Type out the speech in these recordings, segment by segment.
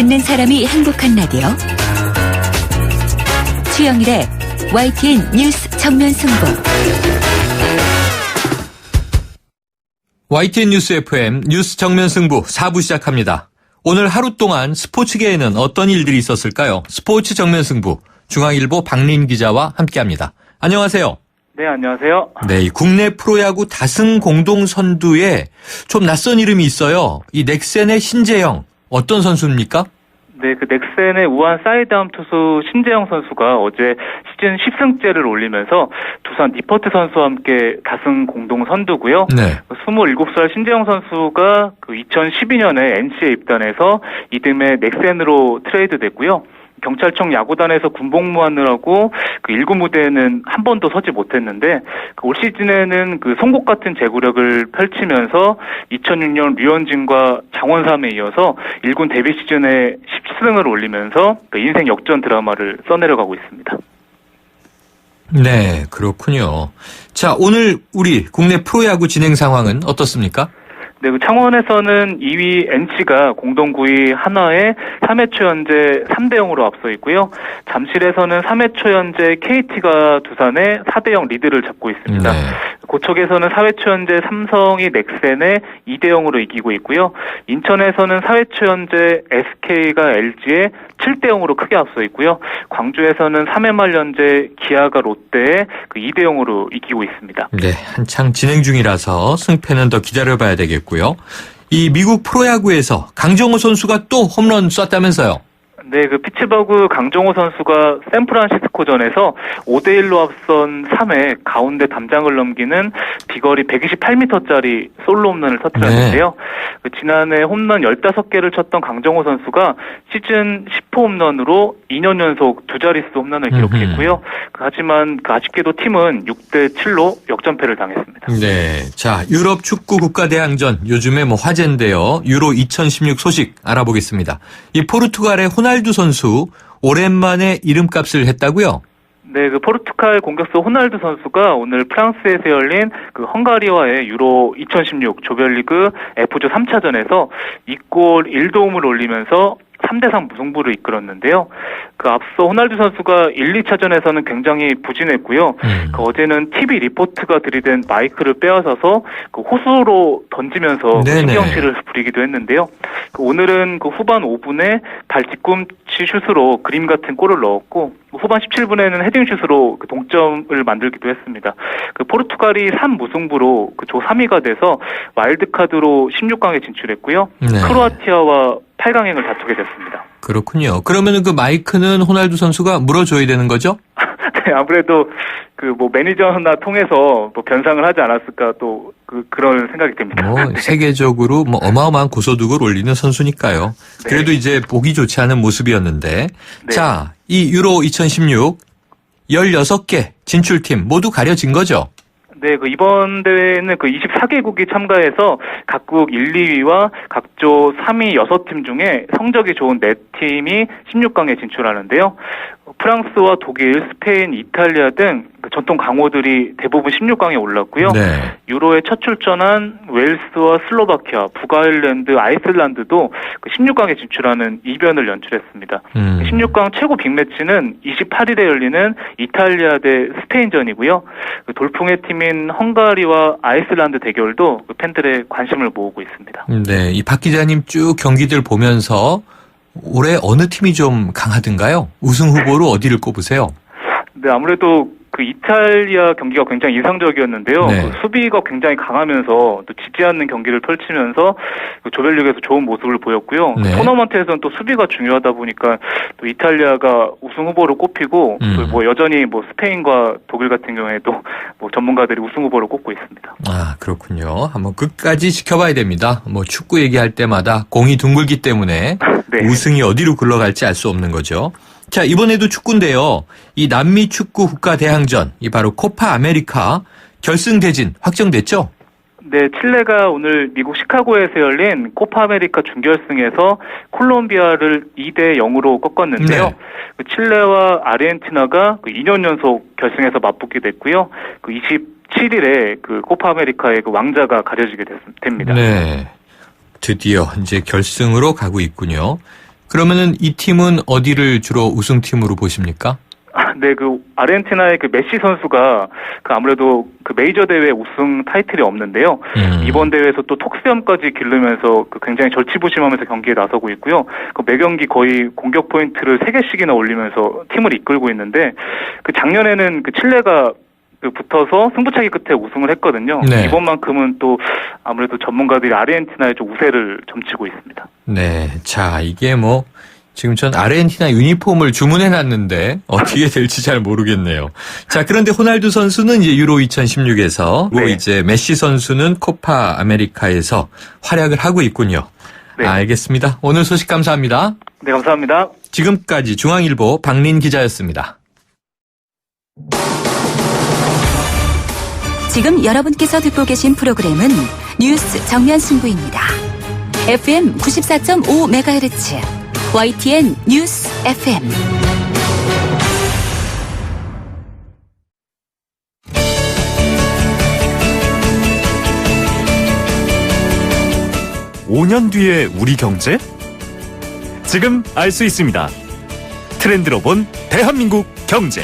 듣는 사람이 행복한 라디오 최영일의 YTN 뉴스 정면 승부. YTN 뉴스 FM 뉴스 정면 승부 4부 시작합니다. 오늘 하루 동안 스포츠계에는 어떤 일들이 있었을까요? 스포츠 정면 승부 중앙일보 박린 기자와 함께합니다. 안녕하세요. 네, 안녕하세요. 네, 국내 프로야구 다승 공동 선두에 좀 낯선 이름이 있어요. 이 넥센의 신재영 어떤 선수입니까? 네, 그 넥센의 우한 사이드암 투수 신재영 선수가 어제 시즌 10승째를 올리면서 두산 니퍼트 선수와 함께 다승 공동 선두고요. 네. 27살 신재영 선수가 그 2012년에 NC에 입단해서 이듬해 넥센으로 트레이드 됐고요. 경찰청 야구단에서 군복무하느라고 그 1군 무대에는 한 번도 서지 못했는데 그 올 시즌에는 그 송곳 같은 제구력을 펼치면서 2006년 류현진과 장원삼에 이어서 1군 데뷔 시즌에 10승을 올리면서 그 인생 역전 드라마를 써내려가고 있습니다. 네, 그렇군요. 자, 오늘 우리 국내 프로야구 진행 상황은 어떻습니까? 네, 그 창원에서는 2위 NC가 공동 9위 한화에 3회 초 현재 3대0으로 앞서 있고요. 잠실에서는 3회 초 현재 KT가 두산에 4대0 리드를 잡고 있습니다. 네. 고척에서는 4회 초 현재 삼성이 넥센에 2대0으로 이기고 있고요. 인천에서는 4회 초 현재 SK가 LG에 7대0으로 크게 앞서 있고요. 광주에서는 3회 말 현재 기아가 롯데에 그 2대0으로 이기고 있습니다. 네, 한창 진행 중이라서 승패는 더 기다려봐야 되겠고요. 이 미국 프로야구에서 강정호 선수가 또 홈런 쐈다면서요? 네, 그 피츠버그 강정호 선수가 샌프란시스코전에서 5대1로 앞선 3회 가운데 담장을 넘기는 비거리 128m짜리 솔로 홈런을 터뜨렸는데요. 네. 그 지난해 홈런 15개를 쳤던 강정호 선수가 시즌 10호 홈런으로 2년 연속 두 자릿수 홈런을 기록했고요. 하지만 아쉽게도 팀은 6대7로 역전패를 당했습니다. 네, 자, 유럽 축구 국가대항전 요즘에 화제인데요. 유로 2016 소식 알아보겠습니다. 이 포르투갈의 호날두 선수 오랜만에 이름값을 했다고요? 네, 그 포르투갈 공격수 호날두 선수가 오늘 프랑스에서 열린 그 헝가리와의 유로 2016 조별리그 F조 3차전에서 2골 1도움을 올리면서 3대3 무승부를 이끌었는데요. 그 앞서 호날두 선수가 1, 2차전에서는 굉장히 부진했고요. 그 어제는 TV 리포트가 들이댄 마이크를 빼앗아서 그 호수로 던지면서 신경질을 부리기도 했는데요. 그 오늘은 그 후반 5분에 발 뒤꿈치 슛으로 그림 같은 골을 넣었고 후반 17분에는 헤딩 슛으로 그 동점을 만들기도 했습니다. 그 포르투갈이 3무승부로 그 조 3위가 돼서 와일드카드로 16강에 진출했고요. 네. 크로아티아와 8강행을 다투게 됐습니다. 그렇군요. 그러면 그 마이크는 호날두 선수가 물어줘야 되는 거죠? 네, 아무래도 그 매니저나 통해서 변상을 하지 않았을까 또 그런 생각이 듭니다. 네. 세계적으로 어마어마한 고소득을 올리는 선수니까요. 네. 그래도 이제 보기 좋지 않은 모습이었는데. 네. 자, 이 유로 2016 16개 진출팀 모두 가려진 거죠? 네, 그 이번 대회는 그 24개국이 참가해서 각국 1, 2위와 각조 3위 6팀 중에 성적이 좋은 4팀이 16강에 진출하는데요. 프랑스와 독일, 스페인, 이탈리아 등 전통 강호들이 대부분 16강에 올랐고요. 네. 유로에 첫 출전한 웨일스와 슬로바키아, 북아일랜드, 아이슬란드도 16강에 진출하는 이변을 연출했습니다. 16강 최고 빅매치는 28일에 열리는 이탈리아 대 스페인전이고요. 돌풍의 팀인 헝가리와 아이슬란드 대결도 팬들의 관심을 모으고 있습니다. 네, 이 박 기자님 쭉 경기들 보면서 올해 어느 팀이 좀 강하던가요? 우승 후보로 어디를 꼽으세요? 네, 아무래도 그 이탈리아 경기가 굉장히 인상적이었는데요. 네. 그 수비가 굉장히 강하면서 또 지지 않는 경기를 펼치면서 그 조별리그에서 좋은 모습을 보였고요. 네. 토너먼트에서는 또 수비가 중요하다 보니까 또 이탈리아가 우승 후보로 꼽히고 또 여전히 스페인과 독일 같은 경우에도 전문가들이 우승 후보로 꼽고 있습니다. 아, 그렇군요. 한번 끝까지 지켜봐야 됩니다. 축구 얘기할 때마다 공이 둥글기 때문에 네. 우승이 어디로 굴러갈지 알 수 없는 거죠. 자, 이번에도 축구인데요. 이 남미 축구 국가 대항전, 이 바로 코파 아메리카 결승 대진 확정됐죠? 네, 칠레가 오늘 미국 시카고에서 열린 코파 아메리카 준결승에서 콜롬비아를 2대0으로 꺾었는데요. 네. 그 칠레와 아르헨티나가 2년 연속 결승에서 맞붙게 됐고요. 27일에 코파 아메리카의 왕자가 가려지게 됩니다. 네. 드디어 이제 결승으로 가고 있군요. 그러면은 이 팀은 어디를 주로 우승팀으로 보십니까? 네, 그 아르헨티나의 그 메시 선수가 그 아무래도 그 메이저 대회 우승 타이틀이 없는데요. 이번 대회에서 또 톡수염까지 기르면서 그 굉장히 절치부심하면서 경기에 나서고 있고요. 그 매 경기 거의 공격 포인트를 3개씩이나 올리면서 팀을 이끌고 있는데 그 작년에는 그 칠레가 그 붙어서 승부차기 끝에 우승을 했거든요. 네. 이번만큼은 또 아무래도 전문가들이 아르헨티나의 좀 우세를 점치고 있습니다. 네, 자 이게 뭐 지금 전 아르헨티나 유니폼을 주문해놨는데 어떻게 될지 잘 모르겠네요. 자, 그런데 호날두 선수는 이제 유로 2016에서 네. 이제 메시 선수는 코파 아메리카에서 활약을 하고 있군요. 네. 알겠습니다. 오늘 소식 감사합니다. 네, 감사합니다. 지금까지 중앙일보 박린 기자였습니다. 지금 여러분께서 듣고 계신 프로그램은 뉴스 정면 승부입니다. FM 94.5MHz YTN 뉴스 FM. (5년) 뒤의 우리 경제? 지금 알 수 있습니다. 트렌드로 본 대한민국 경제.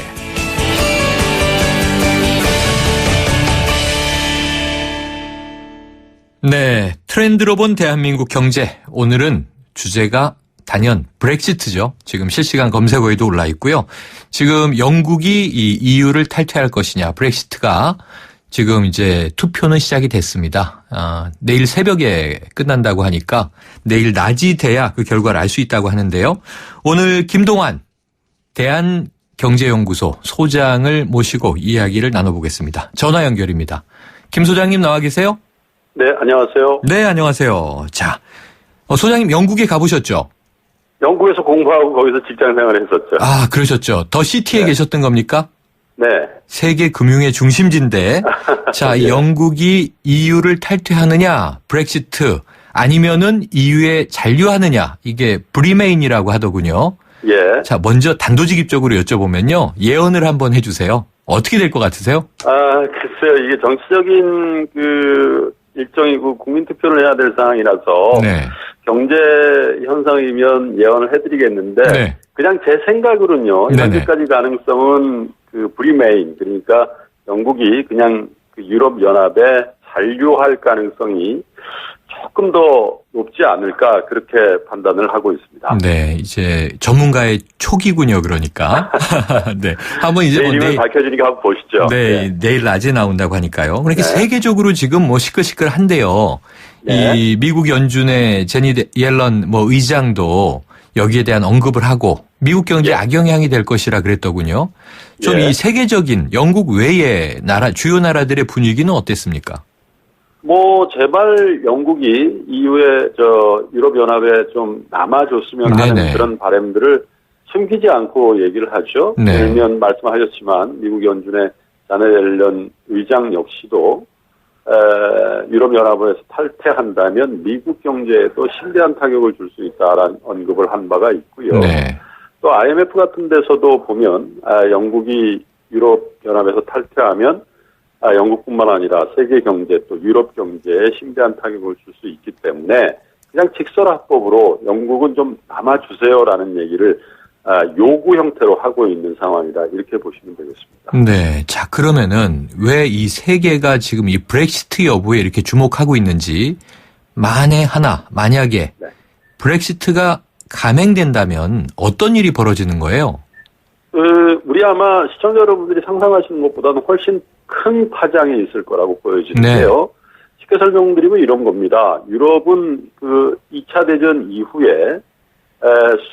네, 트렌드로 본 대한민국 경제. 오늘은 주제가 단연 브렉시트죠. 지금 실시간 검색어에도 올라 있고요. 지금 영국이 이 EU를 탈퇴할 것이냐, 브렉시트가 지금 이제 투표는 시작이 됐습니다. 내일 새벽에 끝난다고 하니까 내일 낮이 돼야 그 결과를 알 수 있다고 하는데요. 오늘 김동환 대한경제연구소 소장을 모시고 이야기를 나눠보겠습니다. 전화 연결입니다. 김 소장님 나와 계세요? 네, 안녕하세요. 네, 안녕하세요. 자, 소장님 영국에 가보셨죠? 영국에서 공부하고 거기서 직장 생활을 했었죠. 아, 그러셨죠. 더 시티에 네. 계셨던 겁니까? 네. 세계 금융의 중심지인데, 자, 예. 영국이 EU를 탈퇴하느냐, 브렉시트, 아니면은 EU에 잔류하느냐, 이게 브리메인이라고 하더군요. 예. 자, 먼저 단도직입적으로 여쭤보면요, 예언을 한번 해주세요. 어떻게 될 것 같으세요? 글쎄요. 이게 정치적인 일정이고 국민투표를 해야 될 상황이라서. 네. 경제 현상이면 예언을 해드리겠는데. 네. 그냥 제 생각으로는요. 네네. 현재까지 가능성은 브리메인, 그러니까 영국이 그냥 유럽연합에 잔류할 가능성이 조금 더 높지 않을까 그렇게 판단을 하고 있습니다. 네, 이제 전문가의 촉이군요, 그러니까. 네, 한번 이제 내일이면 밝혀지니까 한번 보시죠. 네, 내일 낮에 나온다고 하니까요. 그러니까 네. 세계적으로 지금 뭐 시끌시끌한데요. 네. 이 미국 연준의 제니 옐런 의장도 여기에 대한 언급을 하고 미국 경제에 예. 악영향이 될 것이라 그랬더군요. 좀 이 예. 세계적인 영국 외의 주요 나라들의 분위기는 어땠습니까? 제발 영국이 EU에 유럽연합에 좀 남아줬으면 하는 네네. 그런 바람들을 숨기지 않고 얘기를 하죠. 네. 일면 말씀하셨지만 미국 연준의 자네 옐런 의장 역시도 유럽연합에서 탈퇴한다면 미국 경제에도 심대한 타격을 줄 수 있다라는 언급을 한 바가 있고요. 네. 또 IMF 같은 데서도 보면 영국이 유럽연합에서 탈퇴하면 영국뿐만 아니라 세계 경제 또 유럽 경제에 심대한 타격을 줄 수 있기 때문에 그냥 직설합법으로 영국은 좀 남아주세요라는 얘기를 요구 형태로 하고 있는 상황이다 이렇게 보시면 되겠습니다. 네. 자, 그러면은 왜 이 세계가 지금 이 브렉시트 여부에 이렇게 주목하고 있는지 만약에 네. 브렉시트가 감행된다면 어떤 일이 벌어지는 거예요? 우리 아마 시청자 여러분들이 상상하시는 것보다는 훨씬 큰 파장이 있을 거라고 보여지는데요. 쉽게 설명드리면 이런 겁니다. 유럽은 2차 대전 이후에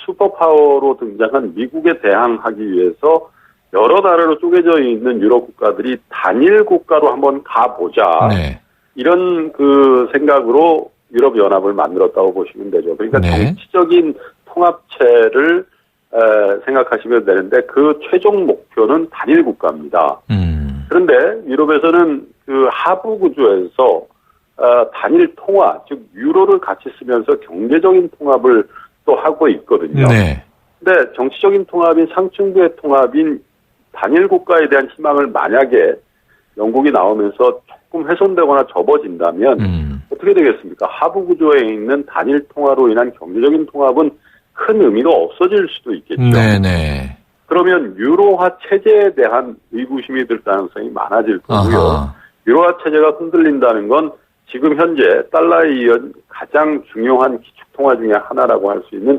슈퍼파워로 등장한 미국에 대항하기 위해서 여러 나라로 쪼개져 있는 유럽 국가들이 단일 국가로 한번 가보자. 네. 이런 생각으로 유럽연합을 만들었다고 보시면 되죠. 그러니까 네. 정치적인 통합체를 생각하시면 되는데 그 최종 목표는 단일 국가입니다. 그런데 유럽에서는 하부 구조에서 단일 통화, 즉 유로를 같이 쓰면서 경제적인 통합을 또 하고 있거든요. 네. 근데 정치적인 통합인 상층부의 통합인 단일 국가에 대한 희망을 만약에 영국이 나오면서 조금 훼손되거나 접어진다면 어떻게 되겠습니까? 하부 구조에 있는 단일 통화로 인한 경제적인 통합은 큰 의미가 없어질 수도 있겠죠. 네네. 그러면 유로화 체제에 대한 의구심이 들 가능성이 많아질 거고요. 아하. 유로화 체제가 흔들린다는 건 지금 현재 달러에 이은 가장 중요한 기축통화 중에 하나라고 할 수 있는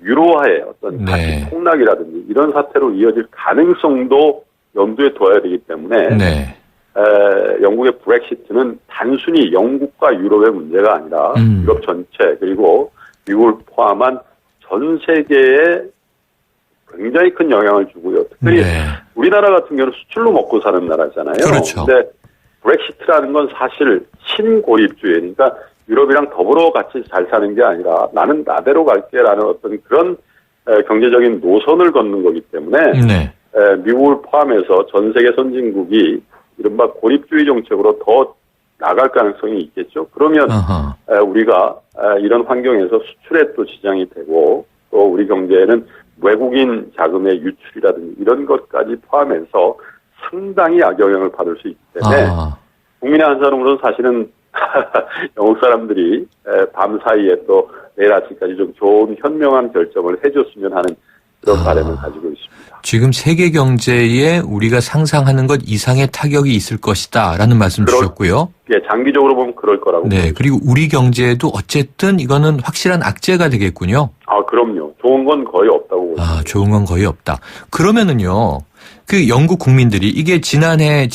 유로화의 어떤 가치 폭락이라든지 이런 사태로 이어질 가능성도 염두에 둬야 되기 때문에 네. 영국의 브렉시트는 단순히 영국과 유럽의 문제가 아니라 유럽 전체 그리고 미국을 포함한 전 세계에 굉장히 큰 영향을 주고요. 특히 우리나라 같은 경우는 수출로 먹고 사는 나라잖아요. 그렇죠. 근데 브렉시트라는 건 사실 신고립주의, 그러니까 유럽이랑 더불어 같이 잘 사는 게 아니라 나는 나대로 갈게라는 어떤 그런 경제적인 노선을 걷는 거기 때문에 미국을 포함해서 전 세계 선진국이 이른바 고립주의 정책으로 더 나갈 가능성이 있겠죠. 그러면 우리가 이런 환경에서 수출에 또 지장이 되고 또 우리 경제에는 외국인 자금의 유출이라든지 이런 것까지 포함해서 상당히 악영향을 받을 수 있기 때문에 국민의 한 사람으로는 사실은 영국 사람들이 밤 사이에 또 내일 아침까지 좀 좋은 현명한 결정을 해줬으면 하는 그런 바람을 가지고 있습니다. 지금 세계 경제에 우리가 상상하는 것 이상의 타격이 있을 것이다라는 말씀 주셨고요. 예, 장기적으로 보면 그럴 거라고. 네, 그리고 우리 경제에도 어쨌든 이거는 확실한 악재가 되겠군요. 아, 그럼요. 좋은 건 거의 없다고. 좋은 건 거의 없다. 그러면은요, 그 영국 국민들이 이게 지지난해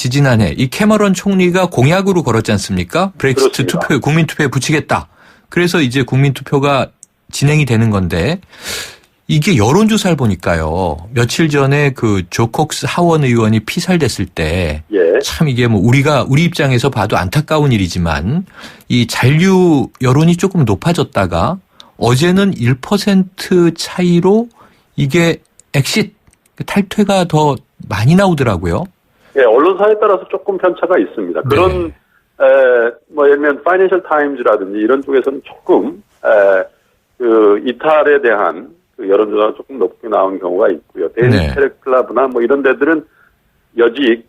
이 캐머런 총리가 공약으로 걸었지 않습니까? 브렉시트 투표에 국민투표에 붙이겠다. 그래서 이제 국민투표가 진행이 되는 건데 이게 여론조사를 보니까요. 며칠 전에 그 조콕스 하원 의원이 피살됐을 때 참 이게 뭐 우리 입장에서 봐도 안타까운 일이지만 이 잔류 여론이 조금 높아졌다가 어제는 1% 차이로 이게 엑싯 탈퇴가 더 많이 나오더라고요. 예, 언론사에 따라서 조금 편차가 있습니다. 그런 뭐 예를 들면 파이낸셜 타임즈라든지 이런 쪽에서는 조금 그 이탈에 대한 그 여론조사가 조금 높게 나온 경우가 있고요. 데일리 텔레그래프나 뭐 이런 데들은 여직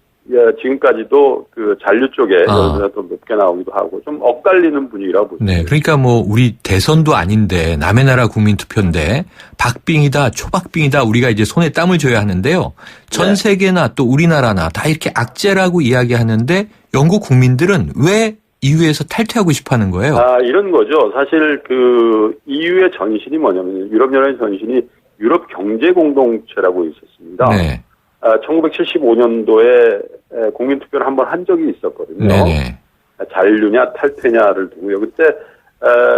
지금까지도 그 잔류 쪽에 여론조사가 좀 높게 나오기도 하고 좀 엇갈리는 분위기라고 보시면 네, 그러니까 뭐 우리 대선도 아닌데 남의 나라 국민투표인데 박빙이다, 초박빙이다 우리가 이제 손에 땀을 줘야 하는데요. 전 세계나 또 우리나라나 다 이렇게 악재라고 이야기하는데 영국 국민들은 왜 EU에서 탈퇴하고 싶어 하는 거예요? 이런 거죠. 사실 그 EU의 전신이 뭐냐면 유럽연합의 전신이 유럽 경제 공동체라고 있었습니다. 1975년도에 국민투표를 한번 한 적이 있었거든요. 잔류냐 탈퇴냐를 두고요. 그때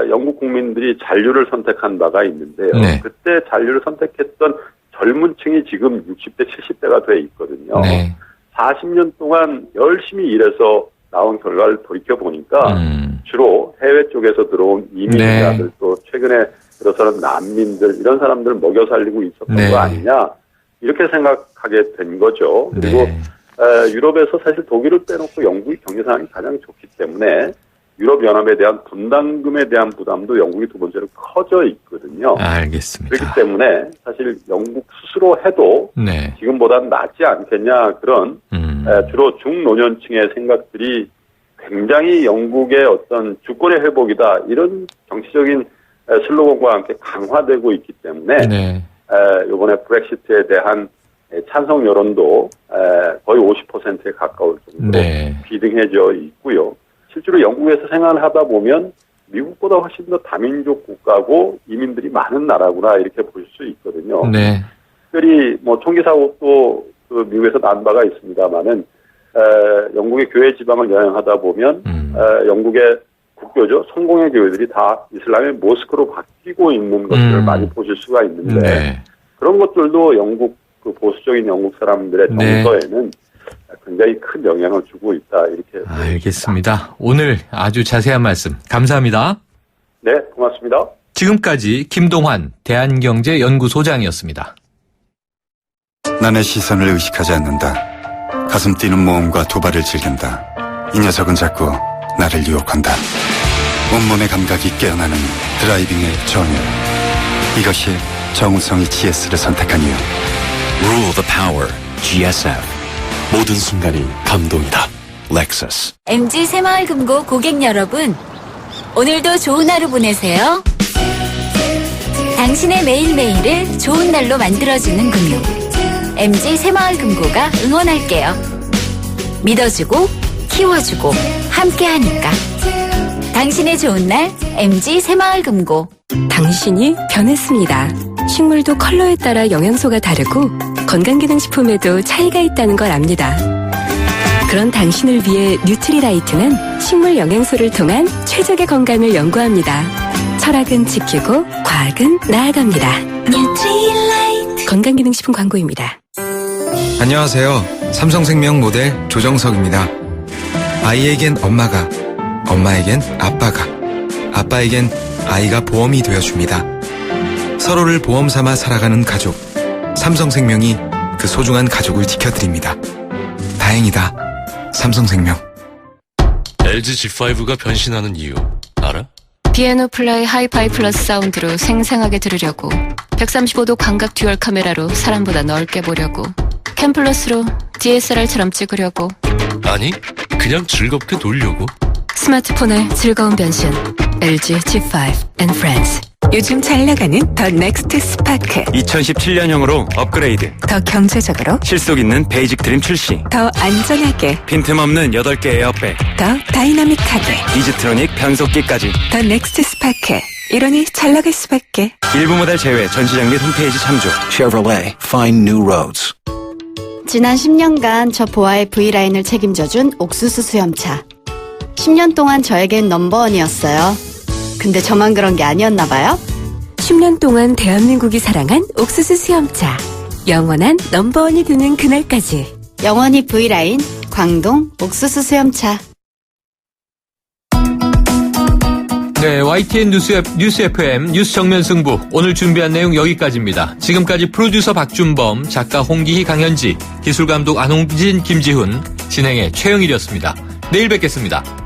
영국 국민들이 잔류를 선택한 바가 있는데요. 그때 잔류를 선택했던 젊은 층이 지금 60대, 70대가 돼 있거든요. 40년 동안 열심히 일해서 나온 결과를 돌이켜보니까 주로 해외 쪽에서 들어온 이민자들 또 최근에 들어서는 난민들 이런 사람들을 먹여 살리고 있었던 거 아니냐 이렇게 생각하게 된 거죠. 그리고 유럽에서 사실 독일을 빼놓고 영국이 경제 상황이 가장 좋기 때문에 유럽연합에 대한 분담금에 대한 부담도 영국이 두 번째로 커져 있거든요. 알겠습니다. 그렇기 때문에 사실 영국 스스로 해도 지금보다는 낫지 않겠냐 그런 주로 중노년층의 생각들이 굉장히 영국의 어떤 주권의 회복이다 이런 정치적인 슬로건과 함께 강화되고 있기 때문에 이번에 브렉시트에 대한 찬성 여론도 거의 50%에 가까울 정도로 비등해져 있고요. 실제로 영국에서 생활을 하다 보면 미국보다 훨씬 더 다민족 국가고 이민들이 많은 나라구나 이렇게 볼 수 있거든요. 특별히 뭐 총기 사고도 그 미국에서 난 바가 있습니다만은 영국의 교회 지방을 여행하다 보면 영국의 국교죠. 성공의 교회들이 다 이슬람의 모스크로 바뀌고 있는 것들을 많이 보실 수가 있는데 그런 것들도 영국 그 보수적인 영국 사람들의 정서에는 굉장히 큰 영향을 주고 있다 이렇게 알겠습니다. 오늘 아주 자세한 말씀 감사합니다. 네, 고맙습니다. 지금까지 김동환 대한경제연구소장이었습니다. 남의 시선을 의식하지 않는다. 가슴 뛰는 모험과 도발을 즐긴다. 이 녀석은 자꾸 나를 유혹한다. 온몸의 감각이 깨어나는 드라이빙의 전율. 이것이 정우성이 GS를 선택한 이유. Rule the power. GSF. 모든 순간이 감동이다. Lexus. MG 새마을금고 고객 여러분, 오늘도 좋은 하루 보내세요. 당신의 매일매일을 좋은 날로 만들어주는 금융. MG 새마을금고가 응원할게요. 믿어주고 키워주고 함께하니까. 당신의 좋은 날 MG 새마을금고. 당신이 변했습니다. 식물도 컬러에 따라 영양소가 다르고 건강기능식품에도 차이가 있다는 걸 압니다. 그런 당신을 위해 뉴트리라이트는 식물 영양소를 통한 최적의 건강을 연구합니다. 철학은 지키고 과학은 나아갑니다. 뉴트리라이트. 건강기능식품 광고입니다. 안녕하세요. 삼성생명 모델 조정석입니다. 아이에겐 엄마가, 엄마에겐 아빠가, 아빠에겐 아이가 보험이 되어줍니다. 서로를 보험 삼아 살아가는 가족. 삼성생명이 그 소중한 가족을 지켜드립니다. 다행이다. 삼성생명. LG G5가 변신하는 이유 알아? 피아노 플라이 하이파이 플러스 사운드로 생생하게 들으려고, 135도 광각 듀얼 카메라로 사람보다 넓게 보려고, 캠 플러스로 DSLR처럼 찍으려고. 아니, 그냥 즐겁게 놀려고. 스마트폰의 즐거운 변신. LG G5 and Friends. 요즘 잘 나가는 더 넥스트 스파크. 2017년형으로 업그레이드. 더 경제적으로, 실속 있는 베이직 트림 출시. 더 안전하게, 빈틈없는 8개 에어백. 더 다이나믹하게. 이지트로닉 변속기까지. 더 넥스트 스파크. 이러니 잘 나갈 수밖에. 일부 모델 제외 전시장 및 홈페이지 참조. Chevrolet, find new roads. 지난 10년간 저 보아의 V라인을 책임져준 옥수수 수염차. 10년 동안 저에겐 넘버원이었어요. 근데 저만 그런 게 아니었나 봐요. 10년 동안 대한민국이 사랑한 옥수수 수염차. 영원한 넘버원이 되는 그날까지. 영원히 V라인, 광동 옥수수 수염차. 네, YTN 뉴스 FM 뉴스 정면 승부. 오늘 준비한 내용 여기까지입니다. 지금까지 프로듀서 박준범, 작가 홍기희, 강현지, 기술감독 안홍진, 김지훈, 진행의 최영일이었습니다. 내일 뵙겠습니다.